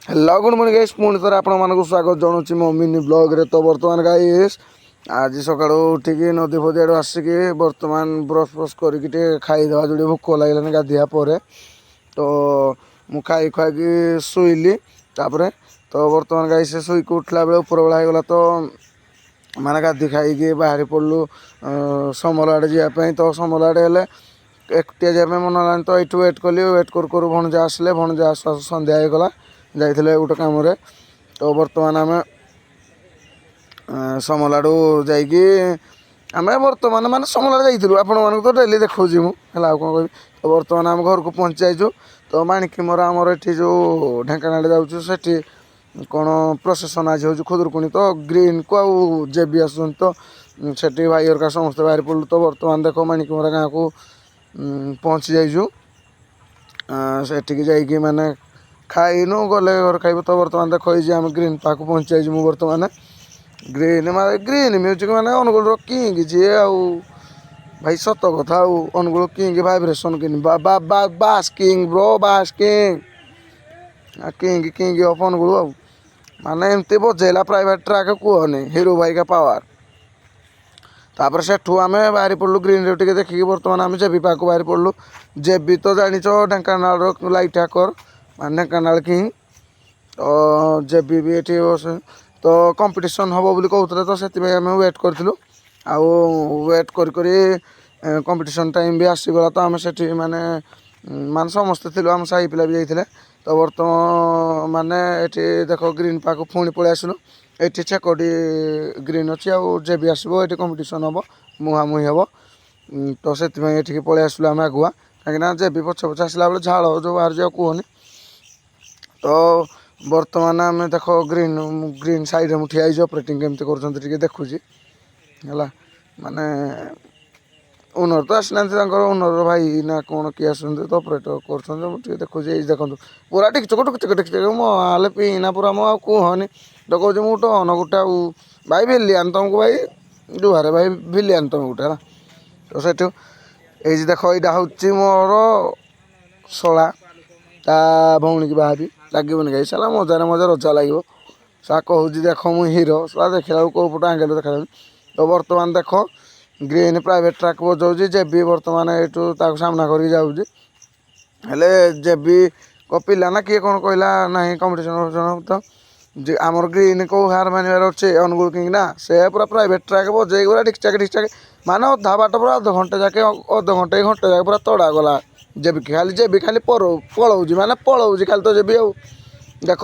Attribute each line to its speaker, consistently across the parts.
Speaker 1: Hello good morning guys पुणी थोड़े आपको स्वागत जनाऊँ मो मिनी ब्लॉग रे। तो बर्तमान गाइस आज सका उठिकी नदी फदी आड़ आसिकी बर्तमान ब्रश ब्रश करके खाईदे जो भोक लगे गाधिया पर तो मु खाई खुआकी शुइली तापर तो बर्तमान गाइस शुक उठला बेले ऊपर बेला होगा तो माने गाधी खाई बाहरी पड़लु समल आड़े जावाई। तो समल आड़े हेले एकटिया जावाई मन ना तो ये वेट कली वेट करू भणजा आसिले भणजा सन्ध्या होगला जाइए गोटे कम। तो बर्तमान आम समल आड़ू जाइए आम बर्तमान माने समल आड़े जाइलु आपण मानक तो डेली देखा मुझे कौन कह। तो बर्तमान आम घर को पहुँची जाइचु। तो माणिकीमर आमर ये जो ढेंकानाल जाऊँ सेठी कौन प्रोसेसन आज हो खुदुरकुणी तो ग्रीन को आउ जेबी आसुन तो सेठी भाई हरका समस्ते बाहरी पड़ू। तो बर्तमान देख माणिकीमरा गाँव को पहुँची जाइचु सेठी जाइए माने खाइनु गले घर खाइब। तो बर्तमान देख आम ग्रीन पाक पहुँची जाइए मुझे बर्तमान ग्रीन माने ग्रीन म्यूजिक माने अनुगुल किंग जी आउ भाई सत कथा Angul king vibration king boss king bro boss king king king of Angul आउ माने एमती बजेला प्राइवेट ट्रैक कहनी हिरो भाई का पावर। तापर सेठू आम बाहरी पड़लु ग्रीन रे टिके देखिकी बर्तमान आम जेबी पाक बाहरी पड़लु। जेबी तो जानिच ढेंकानाल लाइट हाकर मान ढेंकानाल किंग तो जेबी भी ये बस तो कंपटीशन हम बोली कहते तो से आम वेट करूँ आउ वेट कंपटीशन टाइम भी आसीगला। तो आम से माने मान समस्ते थी आम साही पिला भी जाइए। तो बर्तमान माने ये देख ग्रीन पाक पुणी पलि आसलु ये छेकटी ग्रीन अच्छी आउ जेबी आसो ये कंपटीशन हम मुहांमुही हम। तो से पलि आसलु आम आगुआ कहीं जेबी पछ पछ आसला बेले झाड़ जो बाहर जाओ कहनी। तो बर्तमान आम देख ग्रीन ग्रीन साइड में ठिया ऑपरेटिंग केमती कर देखुची है माने ओनर तो आसना ओनर भाई ना कौन किए आस तो ऑपरेटर कर देखुची देखो पूरा टिकचक टिकचक टिकचक माले पीना पूरा मो कहनी तो कौन मुझे टन गोटे आउ भाई भिलियन तुमको भाई जुहारे भाई भिलियन तुम गोटे है। तो सेठू ये देख यहाँ हूँ मोर शला ता भौणी की बाहरी लगे गाई साला मजार मजा रजा लगे सा कहूँ देख मु हिरो साला देखला कौ पट आंगेल देखा। तो बर्तमान देख ग्रीन प्राइवेट ट्रैक बजाऊँ जेबी बर्तमान यू सामना करके जाऊँगी हेले जेबी को पिला ना किए कौन कहला ना कंपटीशन तो आमर ग्रीन को हार मानवर अच्छे अनुगुल किंग ना से पूरा प्राइवेट ट्रैक बजे पूरा ढिकचाक माने अधा बाट पूरा अध घंटे जाके घंटे जाके पूरा तड़ा गला जेबी खाली पलाऊँ माने पलाऊँ खाली तो जेबी आउ देख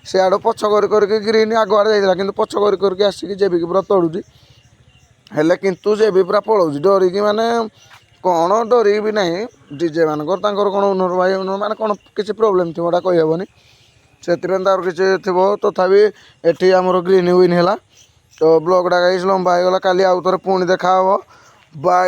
Speaker 1: से आड़ पछ करके ग्रीन आगे जाता कि पछ करके आसिक जेबी की पूरा तड़ुची हेले किंतु जेबी पूरा पलाऊँ डरिकी माने कौन डरिक भी ना डीजे मानक कौन ओनर भाई ओनर माने कौन किसी प्रोब्लेम थी गोटा कहीहबनी से किसी थी तथापि एटी आमर ग्रीन विन है। तो ब्लॉगटा गाइस लंबा होगा काली आउ थे पुणी देखा बाय।